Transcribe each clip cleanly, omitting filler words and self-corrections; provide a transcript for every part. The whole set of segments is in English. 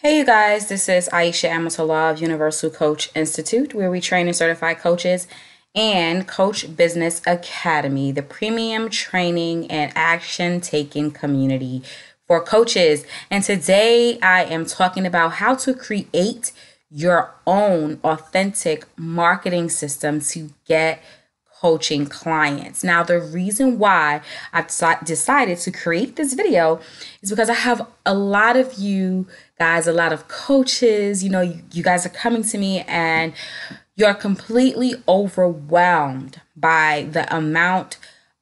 Hey you guys, this is Aisha Amatullah of Universal Coach Institute, where we train and certify coaches, and Coach Business Academy, the premium training and action taking community for coaches. And today I am talking about how to create your own authentic marketing system to get coaching clients. Now, the reason why I've decided to create this video is because I have a lot of you guys, a lot of coaches, you guys are coming to me and you're completely overwhelmed by the amount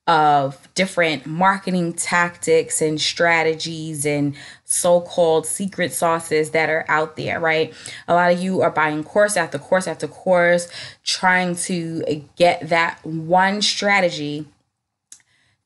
of different marketing tactics and strategies and so-called secret sauces that are out there, right? A lot of you are buying course after course after course, trying to get that one strategy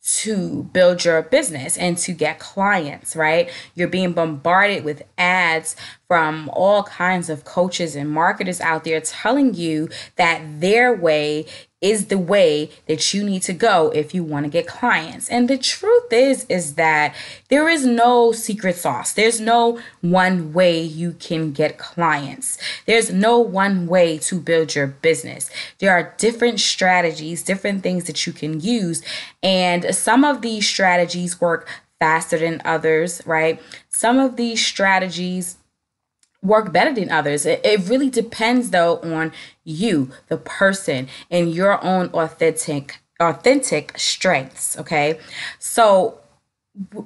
to build your business and to get clients, right? You're being bombarded with ads from all kinds of coaches and marketers out there telling you that their way is the way that you need to go if you want to get clients. And the truth is that there is no secret sauce. There's no one way you can get clients. There's no one way to build your business. There are different strategies, different things that you can use. And some of these strategies work faster than others, right? Some of these strategies work better than others. It really depends though on you, the person, and your own authentic strengths. Okay. So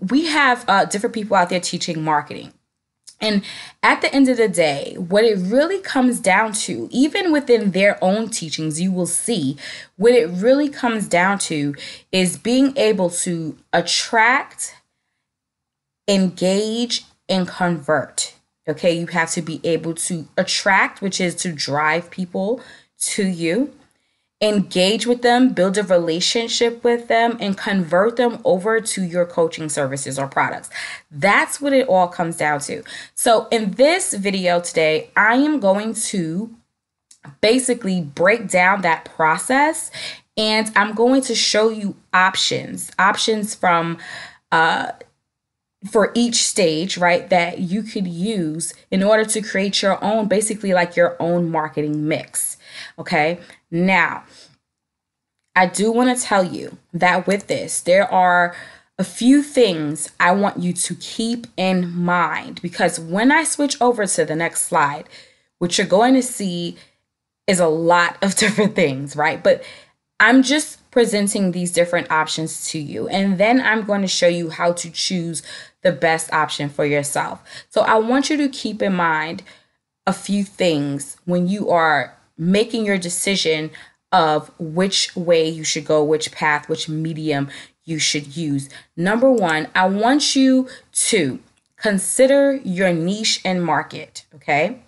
we have different people out there teaching marketing. And at the end of the day, what it really comes down to, even within their own teachings, you will see what it really comes down to is being able to attract, engage, and convert. Okay, you have to be able to attract, which is to drive people to you, engage with them, build a relationship with them, and convert them over to your coaching services or products. That's what it all comes down to. So in this video today, I am going to basically break down that process, and I'm going to show you options from for each stage, right, that you could use in order to create your own, basically like your own marketing mix. Okay. Now, I do want to tell you that with this, there are a few things I want you to keep in mind, because when I switch over to the next slide, what you're going to see is a lot of different things, right? But I'm just presenting these different options to you, and then I'm going to show you how to choose the best option for yourself. So I want you to keep in mind a few things when you are making your decision of which way you should go, which path, which medium you should use. Number one, I want you to consider your niche and market, okay?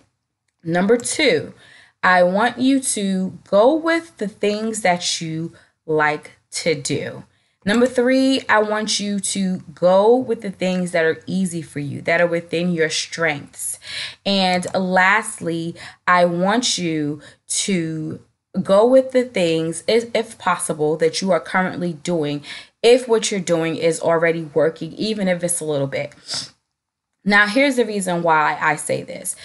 Number two, I want you to go with the things that you like to do. Number three, I want you to go with the things that are easy for you, that are within your strengths. And lastly, I want you to go with the things, if possible, that you are currently doing, if what you're doing is already working, even if it's a little bit. Now, here's the reason why I say this.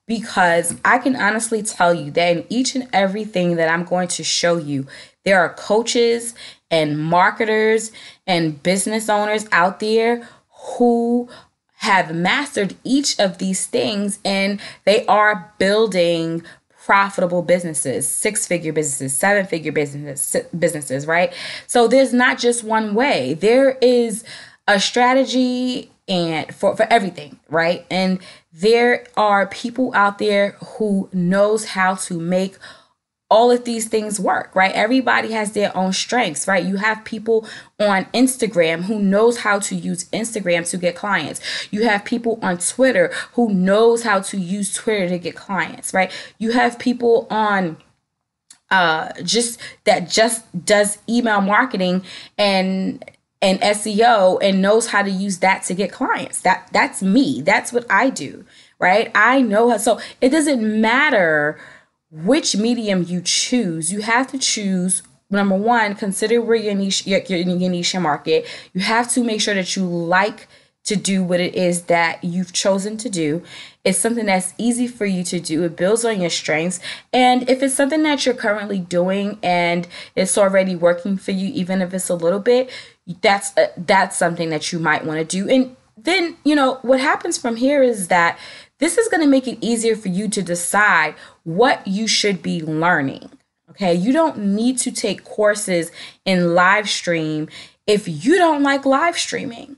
Because I can honestly tell you that in each and everything that I'm going to show you, there are coaches and marketers and business owners out there who have mastered each of these things, and they are building profitable businesses, six-figure businesses, seven-figure businesses, right? So there's not just one way. There is a strategy and for everything, right? And there are people out there who knows how to make all of these things work, right? Everybody has their own strengths, right? You have people on Instagram who knows how to use Instagram to get clients. You have people on Twitter who knows how to use Twitter to get clients, right? You have people on just does email marketing and SEO and knows how to use that to get clients. That's me. That's what I do, right? I know how. So it doesn't matter which medium you choose. You have to choose, number one, consider where your niche and market. You have to make sure that you like to do what it is that you've chosen to do. It's something that's easy for you to do. It builds on your strengths. And if it's something that you're currently doing and it's already working for you, even if it's a little bit, that's something that you might want to do. And then, what happens from here is that this is going to make it easier for you to decide what you should be learning. Okay, you don't need to take courses in live stream if you don't like live streaming.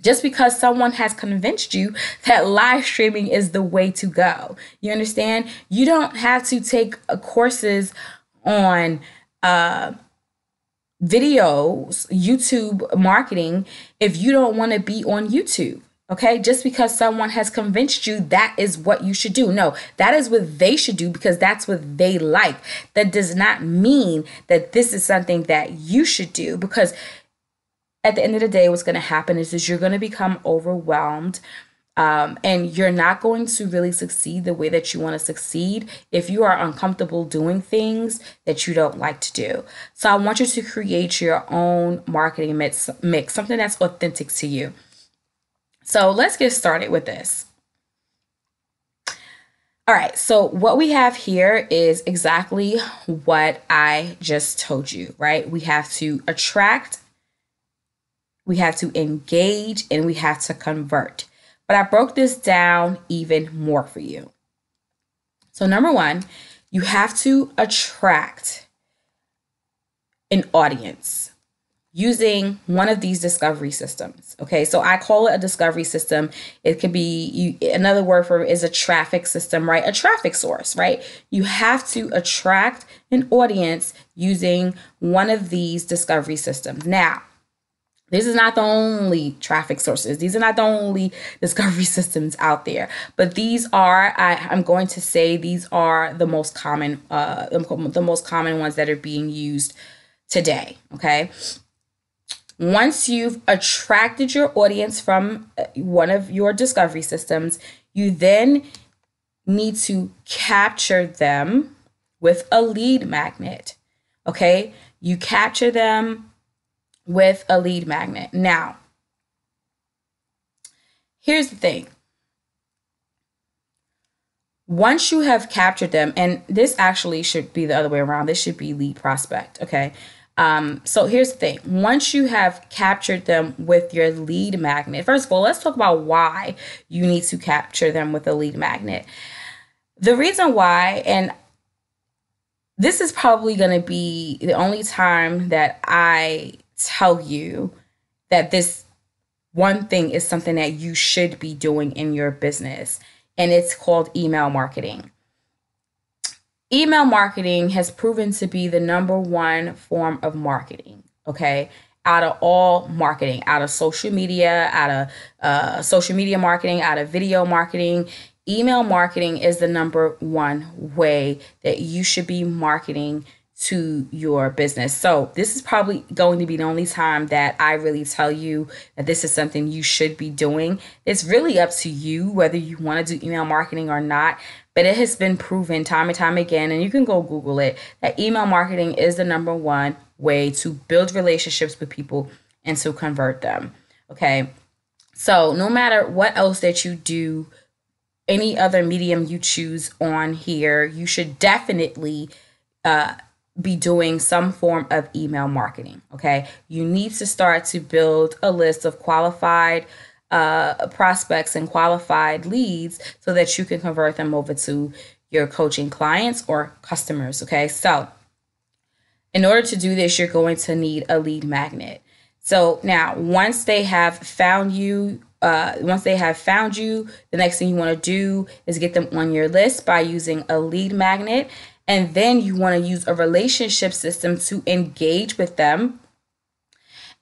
Just because someone has convinced you that live streaming is the way to go. You understand? You don't have to take courses on videos, YouTube marketing, if you don't want to be on YouTube. Okay, just because someone has convinced you that is what you should do. No, that is what they should do because that's what they like. That does not mean that this is something that you should do, because at the end of the day, what's going to happen is you're going to become overwhelmed, and you're not going to really succeed the way that you want to succeed if you are uncomfortable doing things that you don't like to do. So I want you to create your own marketing mix, something that's authentic to you. So let's get started with this. All right, so what we have here is exactly what I just told you, right? We have to attract, we have to engage, and we have to convert. But I broke this down even more for you. So number one, you have to attract an audience using one of these discovery systems. Okay, so I call it a discovery system. It could be, another word for it is a traffic system, right? A traffic source, right? You have to attract an audience using one of these discovery systems. Now, this is not the only traffic sources. These are not the only discovery systems out there, but these are, I'm going to say these are the most common ones that are being used today. Okay. Once you've attracted your audience from one of your discovery systems, you then need to capture them with a lead magnet. Okay. You capture them with a lead magnet. Now, here's the thing. Once you have captured them, and this actually should be the other way around. This should be lead prospect. Okay. So here's the thing. Once you have captured them with your lead magnet, first of all, let's talk about why you need to capture them with a lead magnet. The reason why, and this is probably going to be the only time that I tell you that this one thing is something that you should be doing in your business, and it's called email marketing. Email marketing has proven to be the number one form of marketing, okay? Out of all marketing, out of social media, out of social media marketing, out of video marketing, email marketing is the number one way that you should be marketing to your business. So this is probably going to be the only time that I really tell you that this is something you should be doing. It's really up to you whether you want to do email marketing or not, but it has been proven time and time again, and you can go Google it, that email marketing is the number one way to build relationships with people and to convert them. Okay. So no matter what else that you do, any other medium you choose on here, you should definitely be doing some form of email marketing. Okay. You need to start to build a list of qualified prospects and qualified leads so that you can convert them over to your coaching clients or customers. Okay. So in order to do this, you're going to need a lead magnet. So now once they have found you, the next thing you want to do is get them on your list by using a lead magnet. And then you want to use a relationship system to engage with them.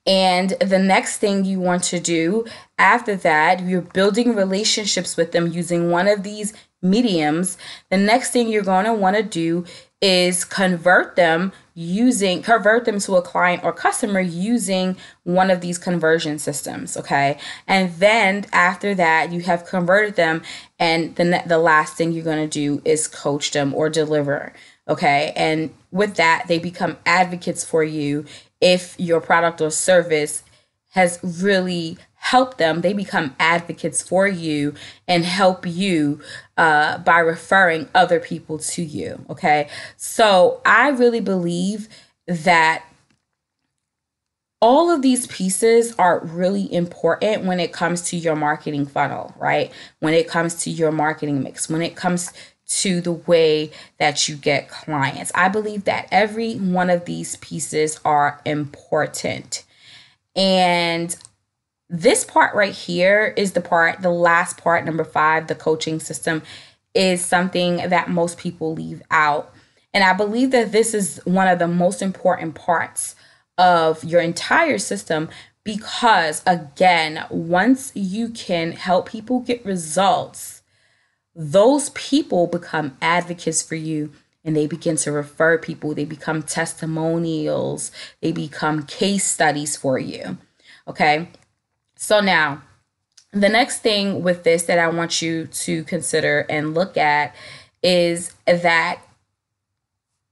And the next thing you want to do after that, you're building relationships with them using one of these mediums. The next thing you're going to want to do is convert them to a client or customer using one of these conversion systems. Okay. And then after that, you have converted them. And the last thing you're going to do is coach them or deliver. Okay. And with that, they become advocates for you if your product or service has really help them, they become advocates for you and help you by referring other people to you. Okay. So I really believe that all of these pieces are really important when it comes to your marketing funnel, right? When it comes to your marketing mix, when it comes to the way that you get clients. I believe that every one of these pieces are important. And this part right here is the last part, number 5, the coaching system, is something that most people leave out. And I believe that this is one of the most important parts of your entire system because, again, once you can help people get results, those people become advocates for you and they begin to refer people. They become testimonials. They become case studies for you. Okay. So now, the next thing with this that I want you to consider and look at is that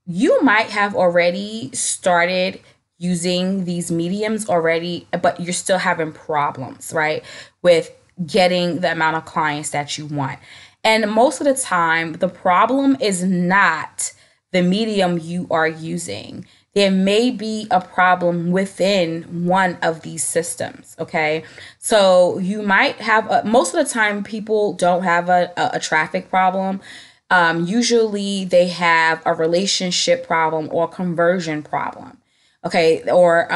you might have already started using these mediums already, but you're still having problems, right, with getting the amount of clients that you want. And most of the time, the problem is not the medium you are using. There may be a problem within one of these systems, okay? So you might have, most of the time, people don't have a traffic problem. Usually they have a relationship problem or conversion problem, okay? Or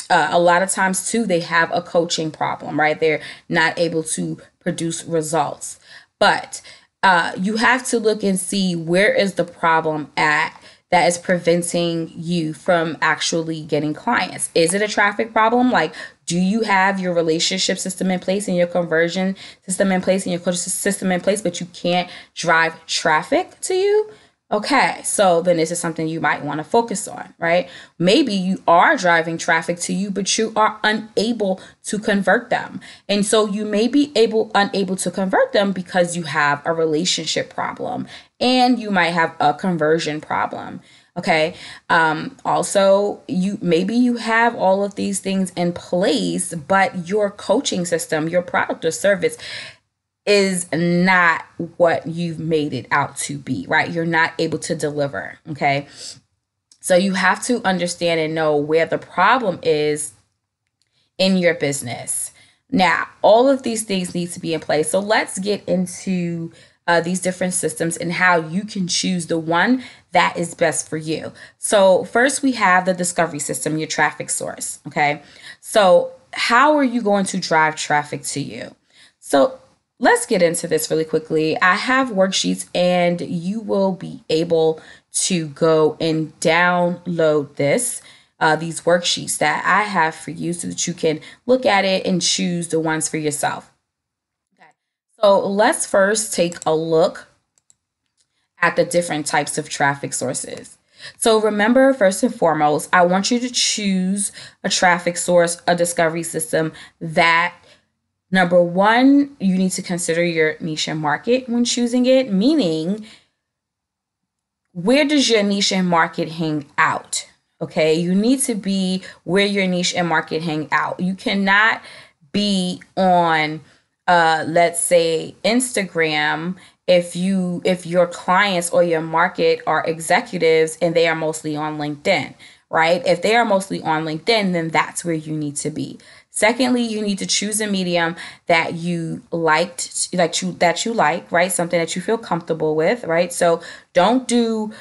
a lot of times, too, they have a coaching problem, right? They're not able to produce results. But you have to look and see where is the problem at that is preventing you from actually getting clients. Is it a traffic problem? Like, do you have your relationship system in place and your conversion system in place and your coaching system in place, but you can't drive traffic to you? Okay, so then this is something you might want to focus on, right? Maybe you are driving traffic to you, but you are unable to convert them. And so you may be unable to convert them because you have a relationship problem and you might have a conversion problem. Okay. Also, you have all of these things in place, but your coaching system, your product or service is not what you've made it out to be, right? You're not able to deliver, okay? So you have to understand and know where the problem is in your business. Now, all of these things need to be in place. So let's get into these different systems and how you can choose the one that is best for you. So first we have the discovery system, your traffic source, okay? So how are you going to drive traffic to you? So let's get into this really quickly. I have worksheets and you will be able to go and download these worksheets that I have for you so that you can look at it and choose the ones for yourself. Okay. So let's first take a look at the different types of traffic sources. So remember, first and foremost, I want you to choose a traffic source, a discovery system that number one, you need to consider your niche and market when choosing it, meaning where does your niche and market hang out? Okay, you need to be where your niche and market hang out. You cannot be on, let's say, Instagram if your clients or your market are executives and they are mostly on LinkedIn, right? If they are mostly on LinkedIn, then that's where you need to be. Secondly, you need to choose a medium that you like, right? Something that you feel comfortable with, right? So don't do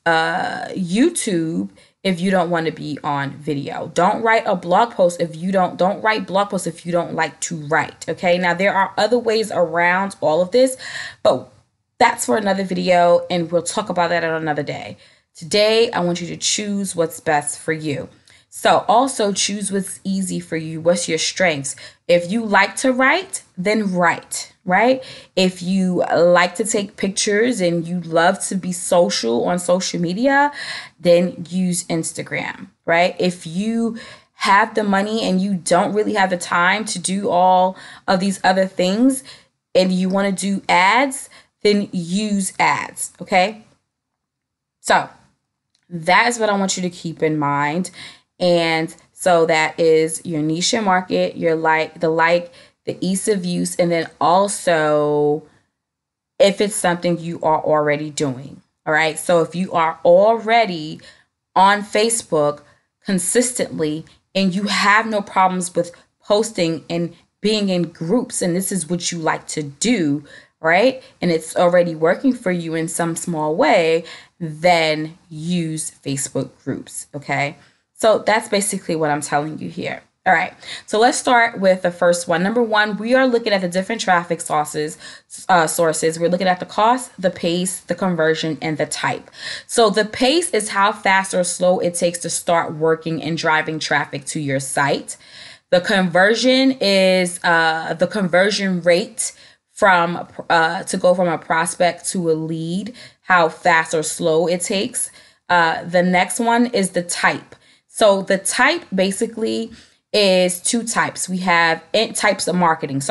YouTube if you don't want to be on video. Don't write a blog post if you don't write blog posts if you don't like to write. Okay. Now there are other ways around all of this, but that's for another video and we'll talk about that on another day. Today, I want you to choose what's best for you. So also choose what's easy for you. What's your strengths? If you like to write, then write, right? If you like to take pictures and you love to be social on social media, then use Instagram, right? If you have the money and you don't really have the time to do all of these other things and you want to do ads, then use ads, okay? So that is what I want you to keep in mind. And So that is your niche market, your the ease of use, and then also if it's something you are already doing. All right. So if you are already on Facebook consistently and you have no problems with posting and being in groups, and this is what you like to do, right? And it's already working for you in some small way, then use Facebook groups. Okay. So that's basically what I'm telling you here. All right, so let's start with the first one. Number one, we are looking at the different traffic sources. We're looking at the cost, the pace, the conversion, and the type. So the pace is how fast or slow it takes to start working and driving traffic to your site. The conversion is the conversion rate from to go from a prospect to a lead, how fast or slow it takes. The next one is the type. So the type basically is two types. We have types of marketing.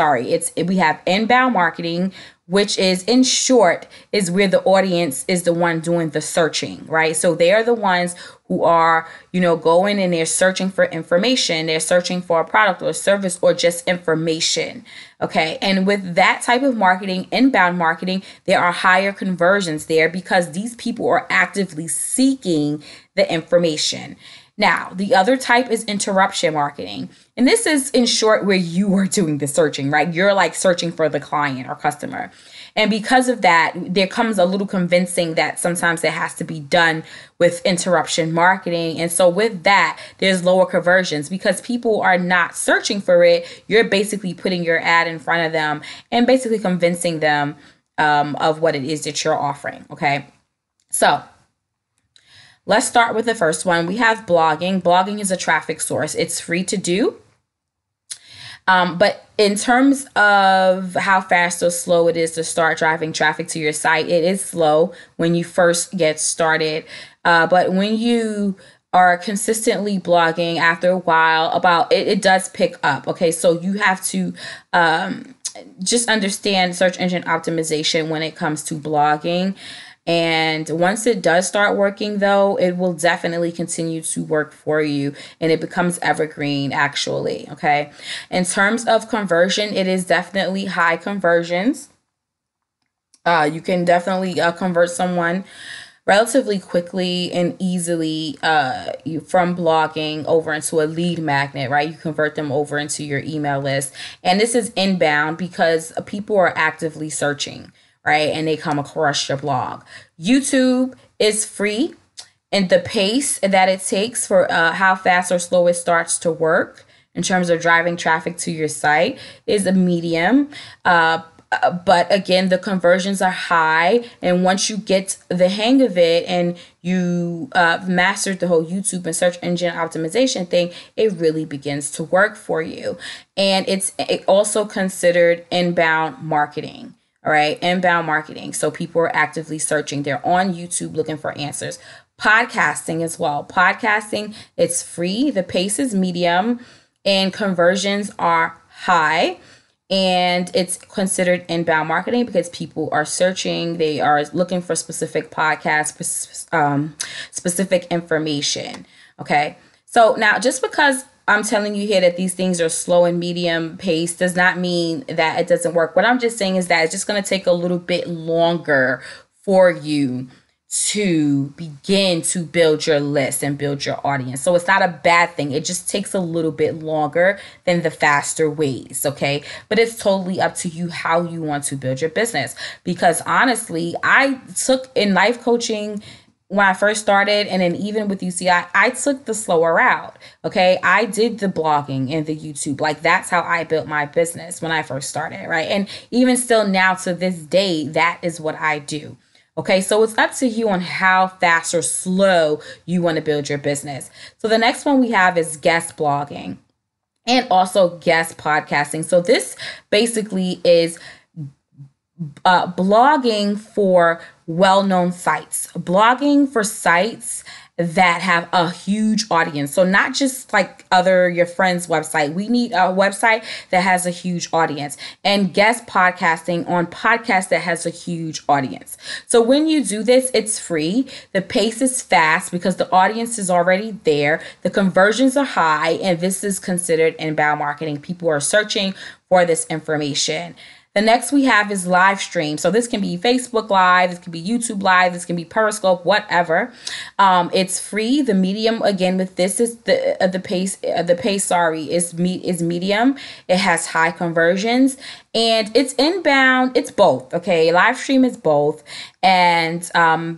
We have inbound marketing, which is, in short, is where the audience is the one doing the searching, right? So they are the ones who are, going and they're searching for information. They're searching for a product or a service or just information. Okay. And with that type of marketing, inbound marketing, there are higher conversions there because these people are actively seeking the information. Now, the other type is interruption marketing. And this is, in short, where you are doing the searching, right? You're like searching for the client or customer. And because of that, there comes a little convincing that sometimes it has to be done with interruption marketing. And so with that, there's lower conversions because people are not searching for it. You're basically putting your ad in front of them and basically convincing them of what it is that you're offering. Okay. So let's start with the first one. We have blogging. Blogging is a traffic source. It's free to do. But in terms of how fast or slow it is to start driving traffic to your site, it is slow when you first get started. But when you are consistently blogging after a while, it does pick up. Okay, so you have to just understand search engine optimization when it comes to blogging. And once it does start working, though, it will definitely continue to work for you and it becomes evergreen, actually. Okay. In terms of conversion, it is definitely high conversions. You can definitely convert someone relatively quickly and easily from blogging over into a lead magnet, right? You convert them over into your email list. And this is inbound because people are actively searching, right? And they come across your blog. YouTube is free, and the pace that it takes for how fast or slow it starts to work in terms of driving traffic to your site is a medium. But again, the conversions are high. And once you get the hang of it and you mastered the whole YouTube and search engine optimization thing, it really begins to work for you. And it's also considered inbound marketing. All right, inbound marketing. So people are actively searching. They're on YouTube looking for answers. Podcasting as well. Podcasting, it's free. The pace is medium and conversions are high. And it's considered inbound marketing because people are searching. They are looking for specific podcasts, specific information. Okay. So now just because I'm telling you here that these things are slow and medium pace does not mean that it doesn't work. What I'm just saying is that it's just going to take a little bit longer for you to begin to build your list and build your audience. So it's not a bad thing. It just takes a little bit longer than the faster ways. Okay. But it's totally up to you how you want to build your business. Because honestly, I took in life coaching when I first started, and then even with UCI, I took the slower route. Okay. I did the blogging and the YouTube. Like that's how I built my business when I first started. Right. And even still now to this day, that is what I do. Okay. So it's up to you on how fast or slow you want to build your business. So the next one we have is guest blogging and also guest podcasting. So this basically is blogging for well-known sites, blogging for sites that have a huge audience. So not just like your friend's website. We need a website that has a huge audience, and guest podcasting on podcasts that has a huge audience. So when you do this, it's free. The pace is fast because the audience is already there. The conversions are high, and this is considered inbound marketing. People are searching for this information. The next we have is live stream. So this can be Facebook Live, this can be YouTube Live, this can be Periscope, whatever. It's free. The medium again with this is the pace. The pace, sorry, is medium. It has high conversions, and it's inbound. It's both. Okay, live stream is both, and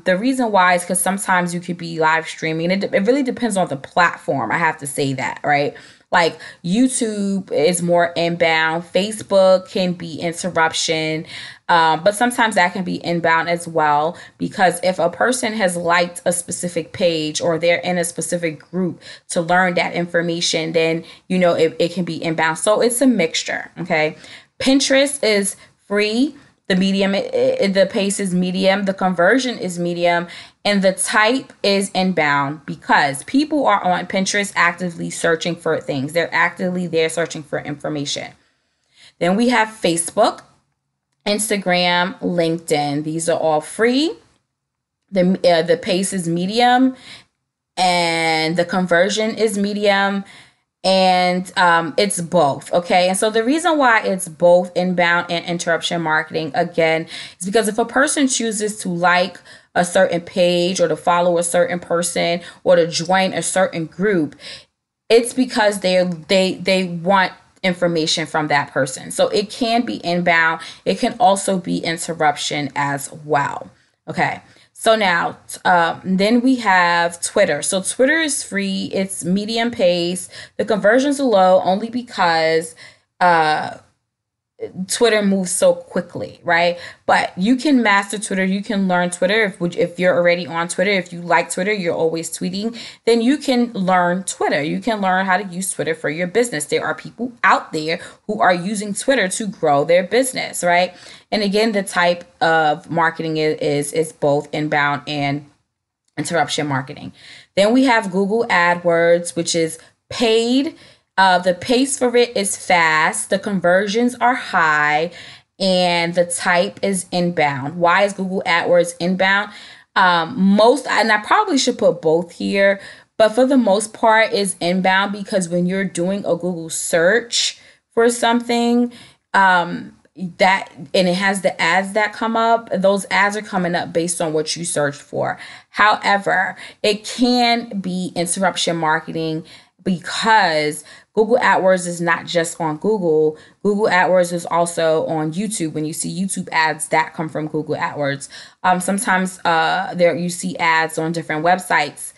the reason why is because sometimes you could be live streaming. It really depends on the platform. I have to say that, right? Like YouTube is more inbound. Facebook can be interruption. But sometimes that can be inbound as well, because if a person has liked a specific page or they're in a specific group to learn that information, then, it can be inbound. So it's a mixture. Okay. Pinterest is free. The medium, the pace is medium, the conversion is medium, and the type is inbound because people are on Pinterest actively searching for things. They're actively there searching for information. Then we have Facebook, Instagram, LinkedIn. These are all free. The pace is medium, and the conversion is medium. And it's both. Okay. And so the reason why it's both inbound and interruption marketing, again, is because if a person chooses to like a certain page or to follow a certain person or to join a certain group, it's because they want information from that person. So it can be inbound. It can also be interruption as well. Okay. So now, then we have Twitter. So Twitter is free. It's medium pace. The conversions are low only because Twitter moves so quickly, right? But you can master Twitter. You can learn Twitter. If you're already on Twitter, if you like Twitter, you're always tweeting, then you can learn Twitter. You can learn how to use Twitter for your business. There are people out there who are using Twitter to grow their business, right? And again, the type of marketing is both inbound and interruption marketing. Then we have Google AdWords, which is paid. The pace for it is fast. The conversions are high, and the type is inbound. Why is Google AdWords inbound? And I probably should put both here, but for the most part is inbound because when you're doing a Google search for something, and it has the ads that come up, those ads are coming up based on what you searched for. However, it can be interruption marketing because Google AdWords is not just on Google. Google AdWords is also on YouTube. When you see YouTube ads that come from Google AdWords, sometimes there you see ads on different websites.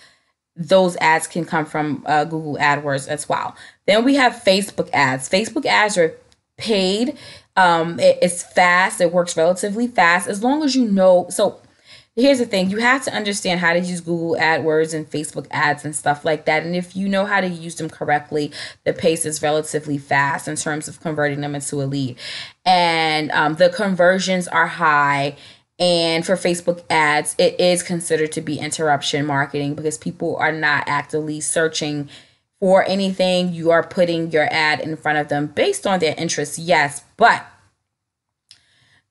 Those ads can come from Google AdWords as well. Then we have Facebook ads. Facebook ads are paid. It's fast. It works relatively fast as long as you know. So here's the thing. You have to understand how to use Google AdWords and Facebook ads and stuff like that. And if you know how to use them correctly, the pace is relatively fast in terms of converting them into a lead. And the conversions are high. And for Facebook ads, it is considered to be interruption marketing because people are not actively searching for anything. You are putting your ad in front of them based on their interests, yes, but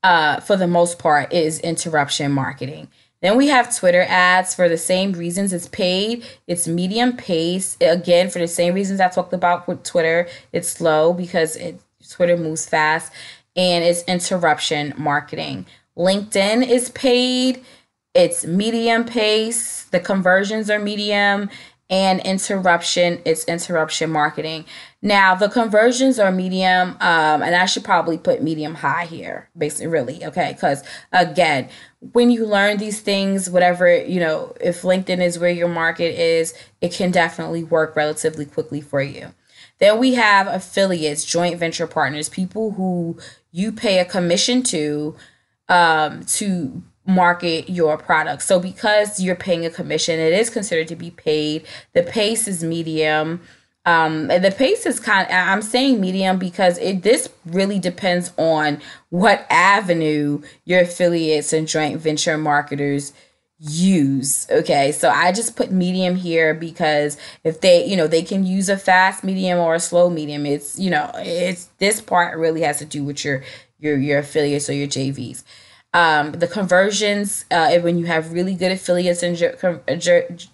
for the most part is interruption marketing. Then we have Twitter ads for the same reasons. It's paid. It's medium pace. Again, for the same reasons I talked about with Twitter. It's slow because Twitter moves fast, and it's interruption marketing. LinkedIn is paid. It's medium pace. The conversions are medium. And it's interruption marketing. Now, the conversions are medium, and I should probably put medium high here, basically, really, okay? Because, again, when you learn these things, whatever, if LinkedIn is where your market is, it can definitely work relatively quickly for you. Then we have affiliates, joint venture partners, people who you pay a commission to market your product. So because you're paying a commission, it is considered to be paid. The pace is medium. The pace is I'm saying medium because this really depends on what avenue your affiliates and joint venture marketers use. Okay, so I just put medium here because if they can use a fast medium or a slow medium. It's this part really has to do with your affiliates or your JVs. The conversions, when you have really good affiliates and JVs,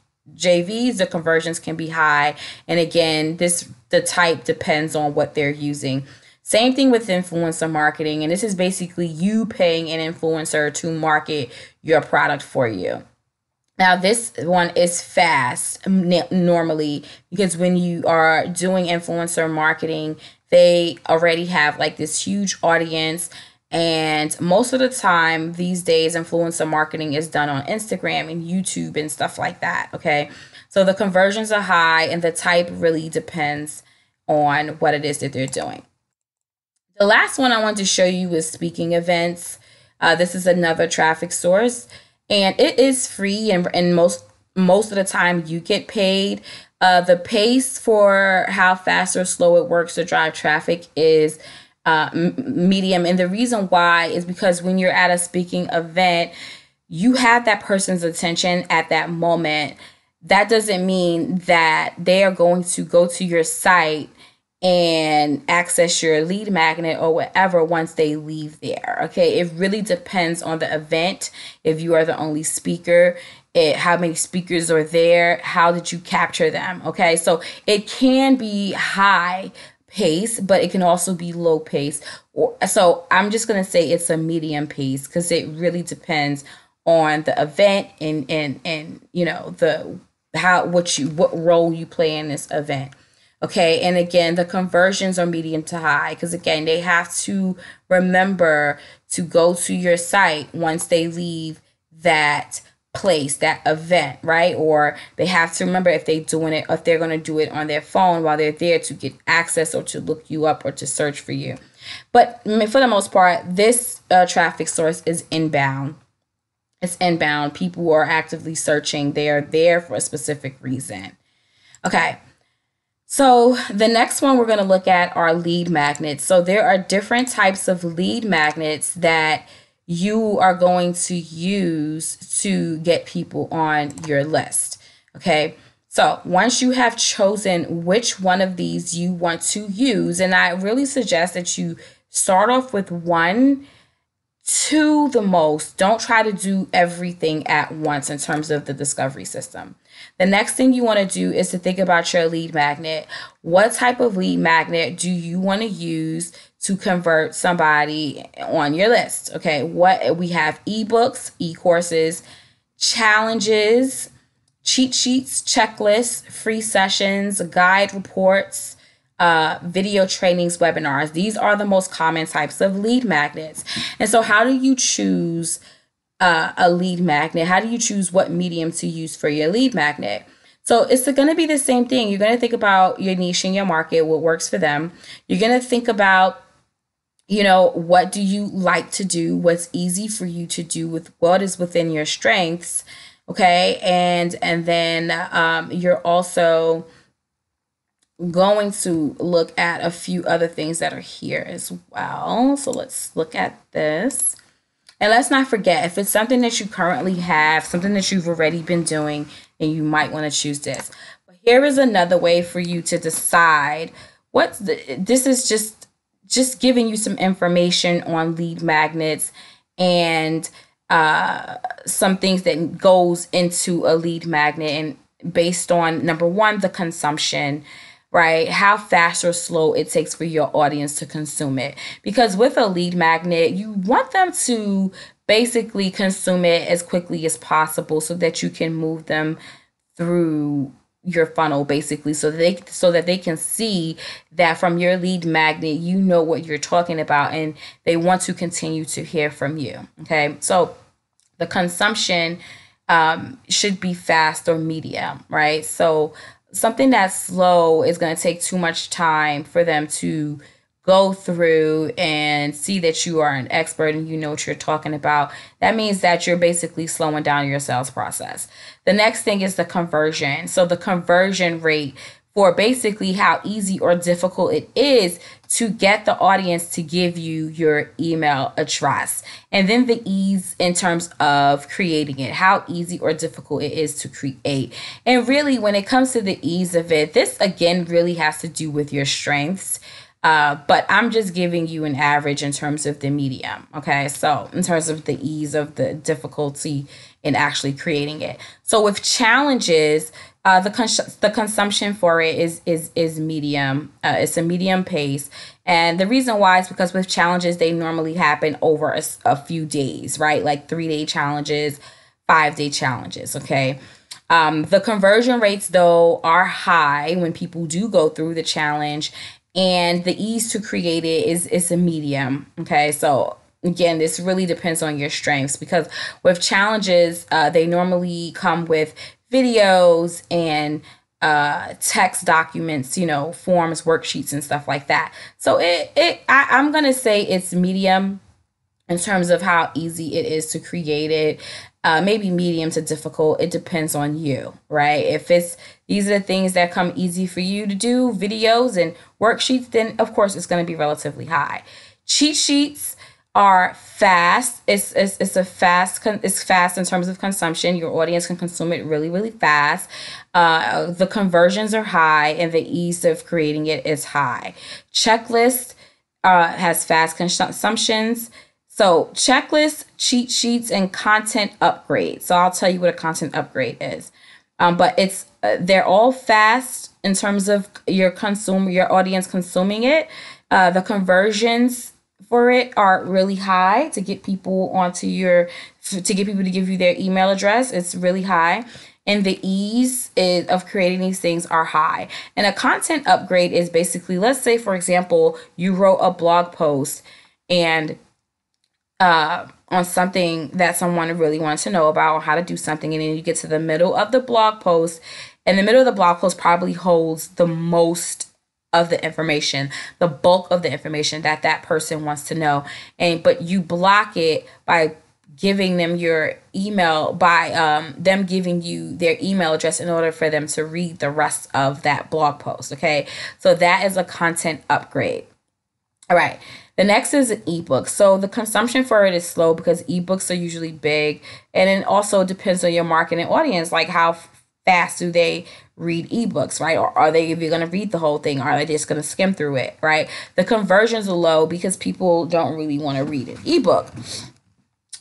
the conversions can be high. And again, the type depends on what they're using. Same thing with influencer marketing. And this is basically you paying an influencer to market your product for you. Now, this one is fast normally because when you are doing influencer marketing, they already have like this huge audience. And most of the time these days, influencer marketing is done on Instagram and YouTube and stuff like that. Okay. So the conversions are high and the type really depends on what it is that they're doing. The last one I want to show you is speaking events. This is another traffic source, and it is free, and most of the time you get paid. The pace for how fast or slow it works to drive traffic is medium, and the reason why is because when you're at a speaking event, you have that person's attention at that moment. That doesn't mean that they are going to go to your site and access your lead magnet or whatever once they leave there. Okay, it really depends on the event. If you are the only speaker, how many speakers are there, how did you capture them? Okay, so it can be high pace, but it can also be low pace. So I'm just gonna say it's a medium pace because it really depends on the event and what role you play in this event. Okay, and again, the conversions are medium to high because again, they have to remember to go to your site once they leave that place, that event, right? Or they have to remember if they're going to do it on their phone while they're there to get access or to look you up or to search for you. But for the most part, this traffic source is inbound. It's inbound. People are actively searching. They are there for a specific reason. Okay. So the next one we're going to look at are lead magnets. So there are different types of lead magnets that you are going to use to get people on your list. Okay. So once you have chosen which one of these you want to use, and I really suggest that you start off with 1, 2 the most. Don't try to do everything at once in terms of the discovery system. The next thing you want to do is to think about your lead magnet. What type of lead magnet do you want to use to convert somebody on your list? Okay, we have ebooks, e-courses, challenges, cheat sheets, checklists, free sessions, guide reports, video trainings, webinars. These are the most common types of lead magnets. And so how do you choose a lead magnet? How do you choose what medium to use for your lead magnet? So it's going to be the same thing. You're going to think about your niche and your market, what works for them. You're going to think about, what do you like to do? What's easy for you to do with what is within your strengths? Okay. And then you're also going to look at a few other things that are here as well. So let's look at this. And let's not forget, if it's something that you currently have, something that you've already been doing, then you might want to choose this. But here is another way for you to decide this is just giving you some information on lead magnets and some things that goes into a lead magnet, and based on number 1, the consumption, right? How fast or slow it takes for your audience to consume it. Because with a lead magnet, you want them to basically consume it as quickly as possible so that you can move them through your funnel, basically, so that they can see that from your lead magnet, you know what you're talking about and they want to continue to hear from you. Okay. So the consumption should be fast or medium, right? So something that's slow is going to take too much time for them to go through and see that you are an expert and you know what you're talking about. That means that you're basically slowing down your sales process. The next thing is the conversion. So the conversion rate for basically how easy or difficult it is to get the audience to give you your email address. And then the ease in terms of creating it, how easy or difficult it is to create. And really, when it comes to the ease of it, this again really has to do with your strengths. But I'm just giving you an average in terms of the medium. Okay, so in terms of the ease of the difficulty in actually creating it. So with challenges, the consumption for it is medium. It's a medium pace, and the reason why is because with challenges they normally happen over a few days, right? Like 3-day challenges, 5-day challenges. Okay. The conversion rates though are high when people do go through the challenge, and the ease to create it is a medium. Okay, so again, this really depends on your strengths, because with challenges, they normally come with videos and text documents, forms, worksheets, and stuff like that. So I'm gonna say it's medium in terms of how easy it is to create it. Maybe medium to difficult. It depends on you, right? If these are the things that come easy for you to do, videos and worksheets, then of course it's going to be relatively high. Cheat sheets are fast. It's fast in terms of consumption. Your audience can consume it really, really fast. The conversions are high, and the ease of creating it is high. Checklist has fast consumptions. So checklists, cheat sheets, and content upgrade. So I'll tell you what a content upgrade is. But they're all fast in terms of your audience consuming it. The conversions for it are really high to get people to give you their email address. It's really high. And the ease of creating these things are high. And a content upgrade is basically, let's say, for example, you wrote a blog post and on something that someone really wants to know about, or how to do something, and then you get to the middle of the blog post, and the middle of the blog post probably holds the most of the information, the bulk of the information that person wants to know, but you block it by giving them your email, by them giving you their email address in order for them to read the rest of that blog post. Okay, so that is a content upgrade. All right. The next is an ebook. So the consumption for it is slow because ebooks are usually big. And it also depends on your marketing audience. Like, how fast do they read ebooks, right? Or are they even going to read the whole thing? Or are they just going to skim through it, right? The conversions are low because people don't really want to read an ebook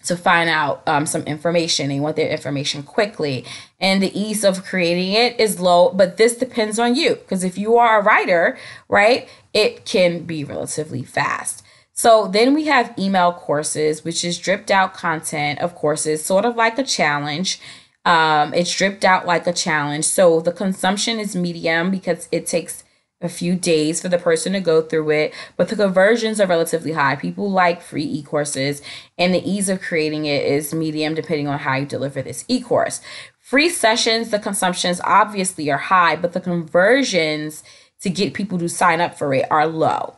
to find out some information. They want their information quickly. And the ease of creating it is low, but this depends on you. Because if you are a writer, right, it can be relatively fast. So then we have email courses, which is dripped out content of courses, sort of like a challenge. It's dripped out like a challenge. So the consumption is medium because it takes a few days for the person to go through it, but the conversions are relatively high. People like free e-courses, and the ease of creating it is medium depending on how you deliver this e-course. Free sessions, the consumptions obviously are high, but the conversions to get people to sign up for it are low.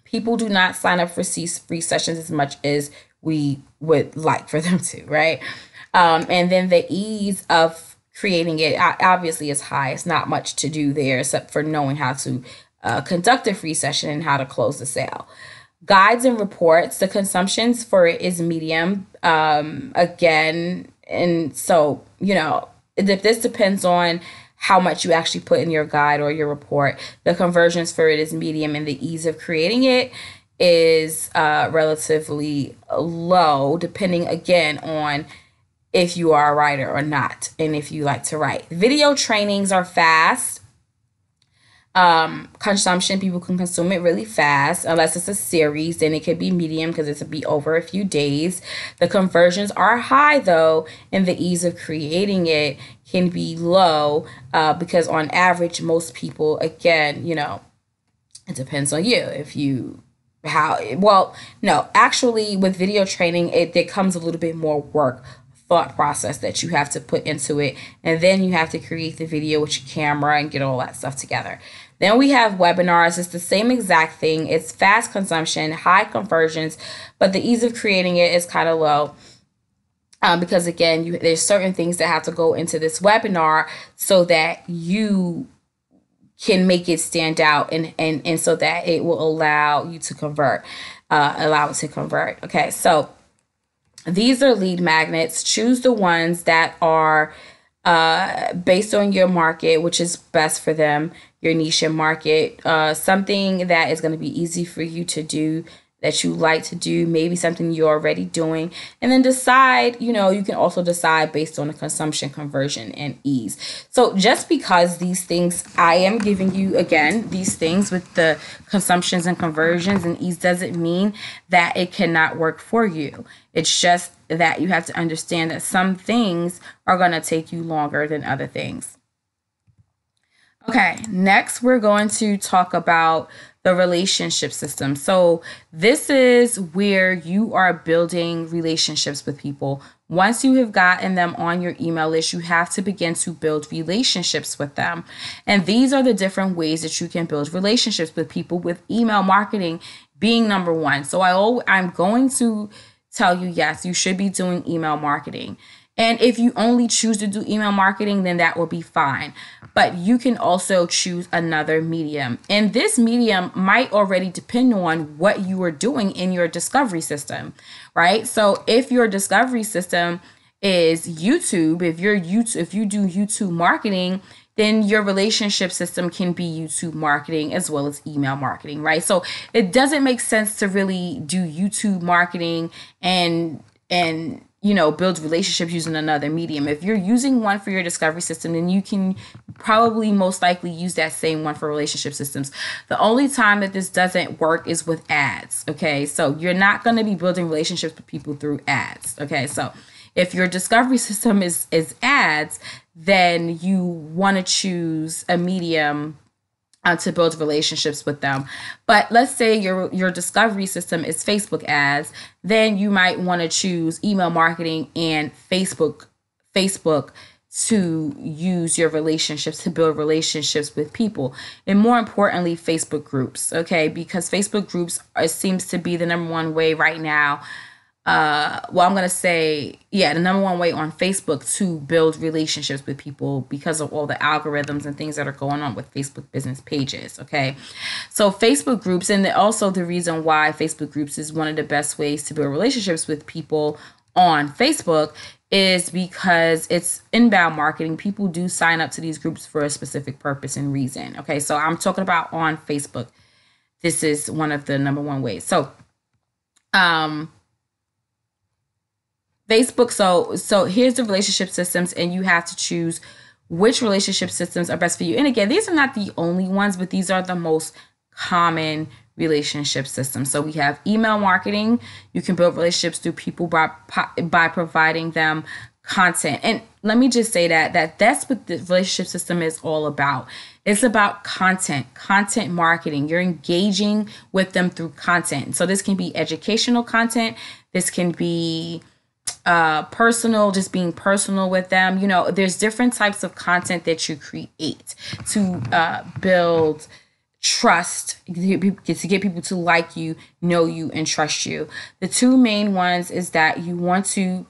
People do not sign up for free sessions as much as we would like for them to, right? And then the ease of creating it obviously is high. It's not much to do there except for knowing how to conduct a free session and how to close the sale. Guides and reports, the consumptions for it is medium. Again, and so, this depends on how much you actually put in your guide or your report. The conversions for it is medium, and the ease of creating it is relatively low, depending again on if you are a writer or not, and if you like to write. Video trainings are fast. Consumption, people can consume it really fast. Unless it's a series, then it could be medium because it'll be over a few days. The conversions are high though, and the ease of creating it can be low because on average, most people, again, it depends on you. Actually with video training, there comes a little bit more work, thought process that you have to put into it, and then you have to create the video with your camera and get all that stuff together. Then we have webinars. It's the same exact thing. It's fast consumption, high conversions, but the ease of creating it is kind of low because again, there's certain things that have to go into this webinar so that you can make it stand out, and so that it will allow you to convert, allow it to convert. Okay, so these are lead magnets. Choose the ones that are based on your market, which is best for them, your niche and market, something that is going to be easy for you to do, that you like to do, maybe something you're already doing, and then decide, you can also decide based on the consumption, conversion, and ease. So just because these things, I am giving you, again, these things with the consumptions and conversions and ease doesn't mean that it cannot work for you. It's just that you have to understand that some things are going to take you longer than other things. Okay, next we're going to talk about the relationship system. So this is where you are building relationships with people. Once you have gotten them on your email list, you have to begin to build relationships with them. And these are the different ways that you can build relationships with people, with email marketing being number one. So I'm going to tell you, yes, you should be doing email marketing. And if you only choose to do email marketing, then that will be fine. But you can also choose another medium. And this medium might already depend on what you are doing in your discovery system, right? So if your discovery system is YouTube, if you do YouTube marketing, then your relationship system can be YouTube marketing as well as email marketing, right? So it doesn't make sense to really do YouTube marketing and build relationships using another medium. If you're using one for your discovery system, then you can probably most likely use that same one for relationship systems. The only time that this doesn't work is with ads. Okay, so you're not going to be building relationships with people through ads. Okay, so if your discovery system is ads, then you want to choose a medium to build relationships with them. But let's say your discovery system is Facebook ads, then you might want to choose email marketing and Facebook to use your relationships, to build relationships with people. And more importantly, Facebook groups, okay? Because Facebook groups seems to be the number one way right now. I'm going to say, the number one way on Facebook to build relationships with people because of all the algorithms and things that are going on with Facebook business pages. Okay. So Facebook groups, and also the reason why Facebook groups is one of the best ways to build relationships with people on Facebook is because it's inbound marketing. People do sign up to these groups for a specific purpose and reason. Okay. So I'm talking about on Facebook. This is one of the number one ways. So, Facebook, so here's the relationship systems, and you have to choose which relationship systems are best for you. And again, these are not the only ones, but these are the most common relationship systems. So we have email marketing. You can build relationships through people by providing them content. And let me just say that's what the relationship system is all about. It's about content marketing. You're engaging with them through content. So this can be educational content. This can be personal, just being personal with them. There's different types of content that you create to build trust, to get people to like you, know you, and trust you. The two main ones is that you want to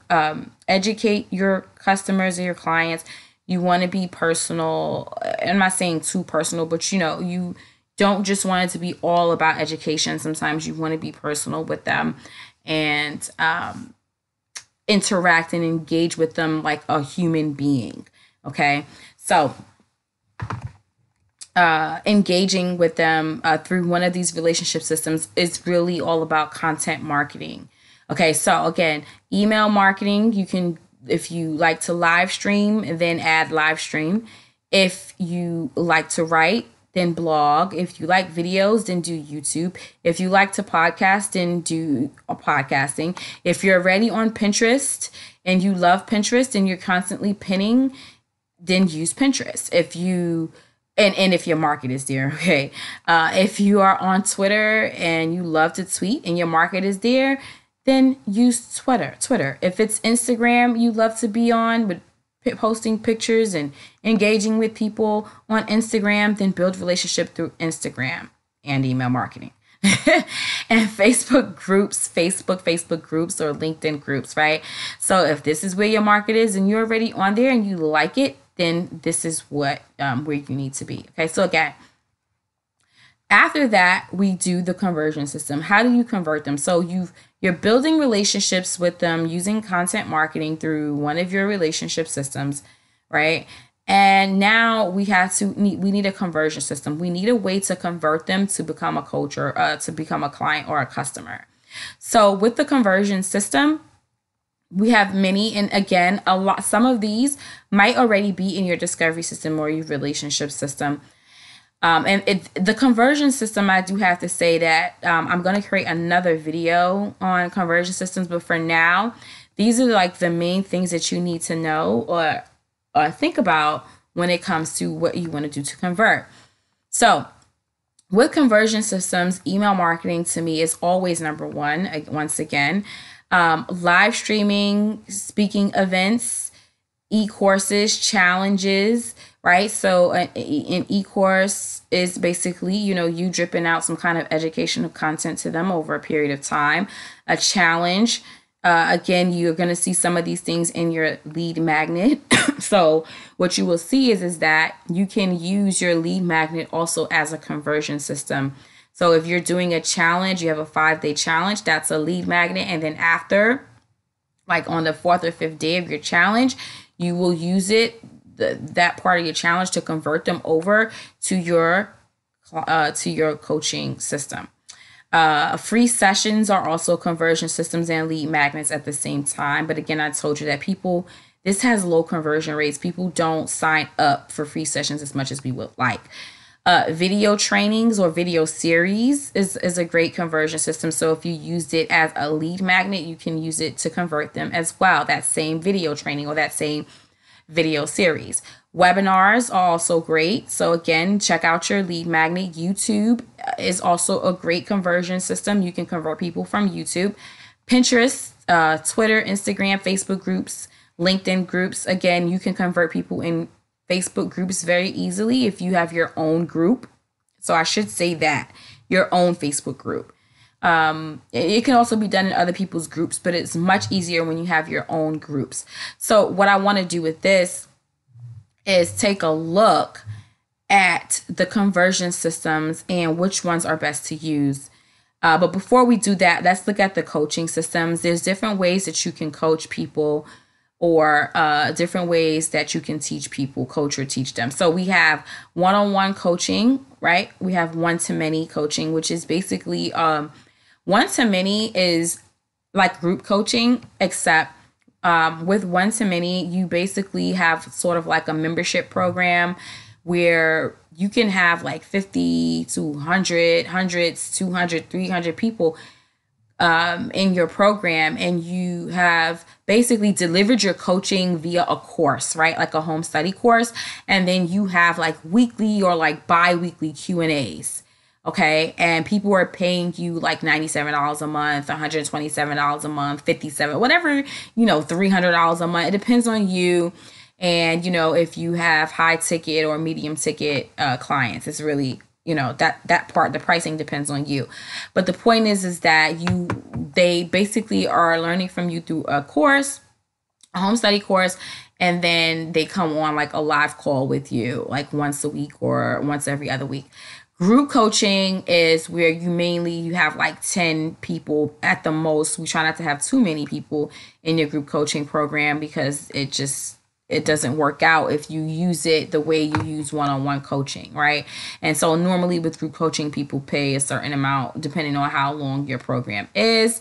educate your customers and your clients. You want to be personal. I'm not saying too personal, but you don't just want it to be all about education. Sometimes you want to be personal with them and interact and engage with them like a human being. Okay, so engaging with them through one of these relationship systems is really all about content marketing. Okay, so again, email marketing, you can, if you like to live stream, then add live stream. If you like to write, then blog. If you like videos, then do YouTube. If you like to podcast, then do podcasting. If you're already on Pinterest and you love Pinterest and you're constantly pinning, then use Pinterest. If you if your market is there, okay. If you are on Twitter and you love to tweet and your market is there, then use Twitter. If it's Instagram you love to be on, but posting pictures and engaging with people on Instagram, then build relationship through Instagram and email marketing. And Facebook groups or LinkedIn groups, right? So if this is where your market is and you're already on there and you like it, then this is what where you need to be. Okay, so again, after that, we do the conversion system. How do you convert them? So you're building relationships with them using content marketing through one of your relationship systems, right? And now we need a conversion system. We need a way to convert them to become a coach or to become a client or a customer. So with the conversion system, we have many, and again, some of these might already be in your discovery system or your relationship system. The conversion system, I do have to say that I'm going to create another video on conversion systems. But for now, these are like the main things that you need to know or think about when it comes to what you want to do to convert. So with conversion systems, email marketing to me is always number one. Once again, live streaming, speaking events, e-courses, challenges, right? So an e-course is basically, you dripping out some kind of educational content to them over a period of time. A challenge, again, you're going to see some of these things in your lead magnet. So what you will see is that you can use your lead magnet also as a conversion system. So if you're doing a challenge, you have a 5-day challenge, that's a lead magnet. And then after, like on the 4th or 5th day of your challenge, you will use that part of your challenge to convert them over to your coaching system. Free sessions are also conversion systems and lead magnets at the same time. But again, I told you that this has low conversion rates. People don't sign up for free sessions as much as we would like. Video trainings or video series is a great conversion system. So if you used it as a lead magnet, you can use it to convert them as well. That same video training or that same video series. Webinars are also great. So again, check out your lead magnet. YouTube is also a great conversion system. You can convert people from YouTube. Pinterest, Twitter, Instagram, Facebook groups, LinkedIn groups. Again, you can convert people in Facebook groups very easily if you have your own group. So I should say that, your own Facebook group. It can also be done in other people's groups, but it's much easier when you have your own groups. So what I want to do with this is take a look at the conversion systems and which ones are best to use. But before we do that, let's look at the coaching systems. There's different ways that you can coach people or different ways that you can teach people, coach or teach them. So we have one-on-one coaching, right? We have one-to-many coaching, which is basically one-to-many is like group coaching, except with one-to-many, you basically have sort of like a membership program where you can have like 50 to 100, hundreds, 200, 300 people in your program, and you have basically delivered your coaching via a course, right? Like a home study course. And then you have like weekly or like bi-weekly Q&As. Okay. And people are paying you like $97 a month, $127 a month, $57, whatever, $300 a month. It depends on you. And, if you have high ticket or medium ticket clients, it's really, that part, the pricing depends on you. But the point is that they basically are learning from you through a course, a home study course, and then they come on like a live call with you like once a week or once every other week. Group coaching is where you have like 10 people at the most. We try not to have too many people in your group coaching program because it doesn't work out if you use it the way you use one-on-one coaching, right? And so normally with group coaching, people pay a certain amount depending on how long your program is.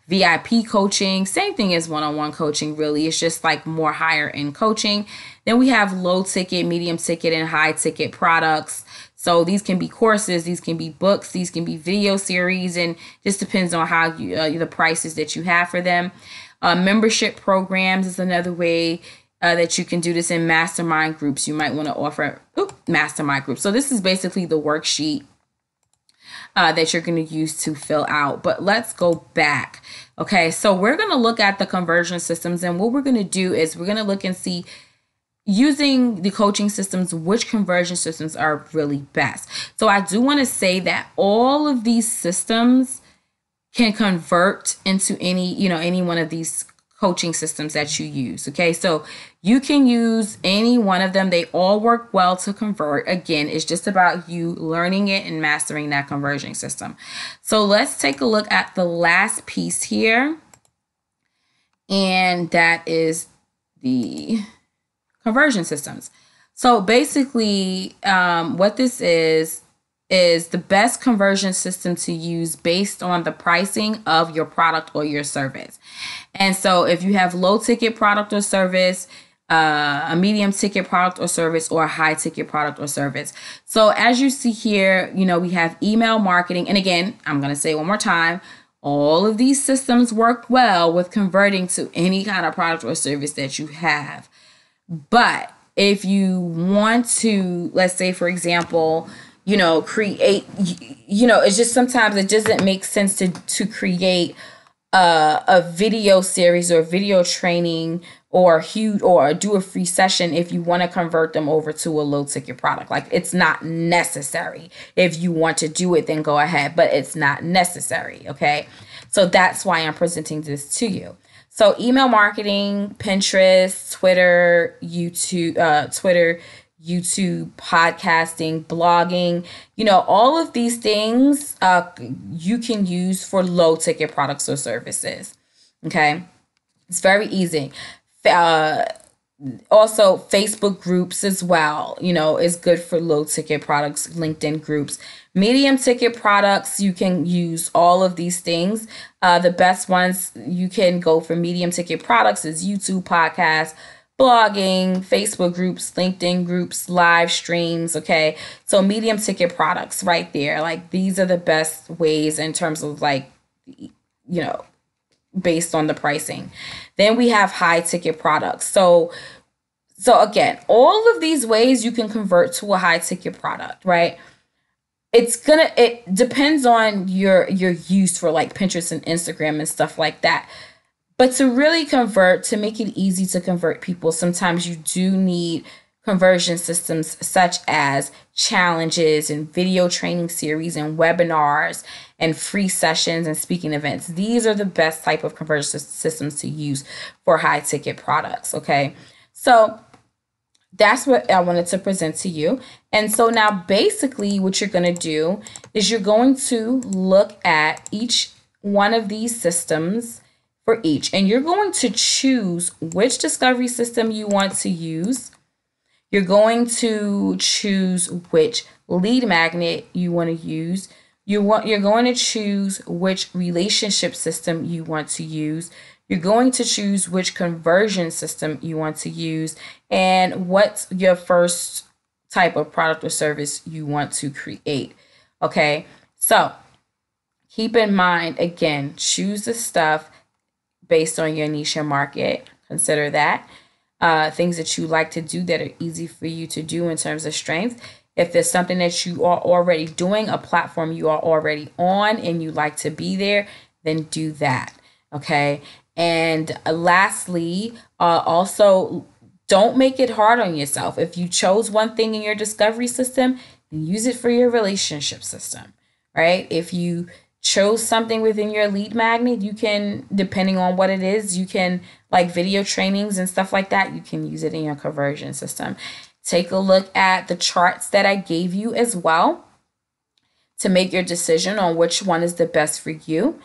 VIP coaching, same thing as one-on-one coaching, really. It's just like more higher end coaching. Then we have low ticket, medium ticket, and high ticket products. So these can be courses, these can be books, these can be video series, and just depends on how the prices that you have for them. Membership programs is another way that you can do this. In mastermind groups. You might want to offer mastermind groups. So this is basically the worksheet that you're going to use to fill out. But let's go back. Okay, so we're going to look at the conversion systems, and what we're going to do is we're going to look and see, using the coaching systems, which conversion systems are really best. So I do want to say that all of these systems can convert into any one of these coaching systems that you use. Okay, so you can use any one of them. They all work well to convert. Again, it's just about you learning it and mastering that conversion system. So let's take a look at the last piece here, and that is the conversion systems. So basically, what this is the best conversion system to use based on the pricing of your product or your service. And so if you have low ticket product or service, a medium ticket product or service, or a high ticket product or service. So as you see here, we have email marketing. And again, I'm going to say it one more time, all of these systems work well with converting to any kind of product or service that you have. But if you want to, let's say, for example, create, it's just sometimes it doesn't make sense to create a video series or video training or do a free session if you want to convert them over to a low ticket product. Like, it's not necessary. If you want to do it, then go ahead, but it's not necessary. Okay. So that's why I'm presenting this to you. So email marketing, Pinterest, Twitter, YouTube, podcasting, blogging, all of these things you can use for low ticket products or services. Okay. It's very easy. Also, Facebook groups as well, is good for low ticket products, LinkedIn groups. Medium ticket products, you can use all of these things. The best ones you can go for medium ticket products is YouTube, podcasts, blogging, Facebook groups, LinkedIn groups, live streams. Okay. So medium ticket products right there. Like, these are the best ways in terms of based on the pricing. Then we have high ticket products. So again, all of these ways you can convert to a high ticket product, right? It depends on your use for like Pinterest and Instagram and stuff like that. But to really convert, to make it easy to convert people, sometimes you do need conversion systems such as challenges and video training series and webinars and free sessions and speaking events. These are the best type of conversion systems to use for high ticket products. Okay. So that's what I wanted to present to you. And so now basically what you're going to do is you're going to look at each one of these systems for each, and you're going to choose which discovery system you want to use. You're going to choose which lead magnet you want to use. You're going to choose which relationship system you want to use. You're going to choose which conversion system you want to use, and what's your first type of product or service you want to create. Okay, so keep in mind, again, choose the stuff based on your niche and market. Consider that. Things that you like to do that are easy for you to do in terms of strength. If there's something that you are already doing, a platform you are already on and you like to be there, then do that. Okay. And lastly, also don't make it hard on yourself. If you chose one thing in your discovery system, then use it for your relationship system, right? If you chose something within your lead magnet, you can, depending on what it is, you can, like video trainings and stuff like that, you can use it in your conversion system. Take a look at the charts that I gave you as well to make your decision on which one is the best for you.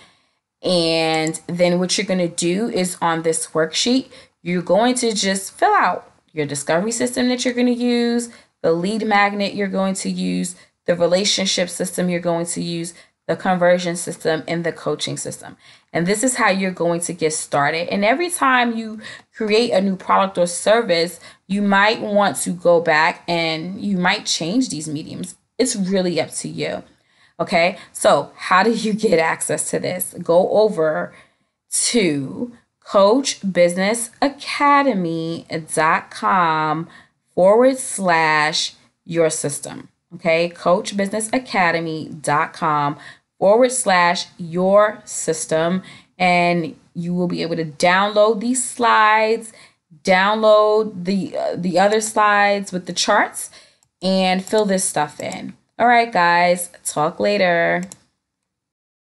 And then what you're going to do is, on this worksheet, you're going to just fill out your discovery system that you're going to use, the lead magnet you're going to use, the relationship system you're going to use, the conversion system, and the coaching system. And this is how you're going to get started. And every time you create a new product or service, you might want to go back and you might change these mediums. It's really up to you. Okay, so how do you get access to this? Go over to coachbusinessacademy.com/your system. Okay, coachbusinessacademy.com/your system. And you will be able to download these slides, download the other slides with the charts, and fill this stuff in. All right, guys, talk later.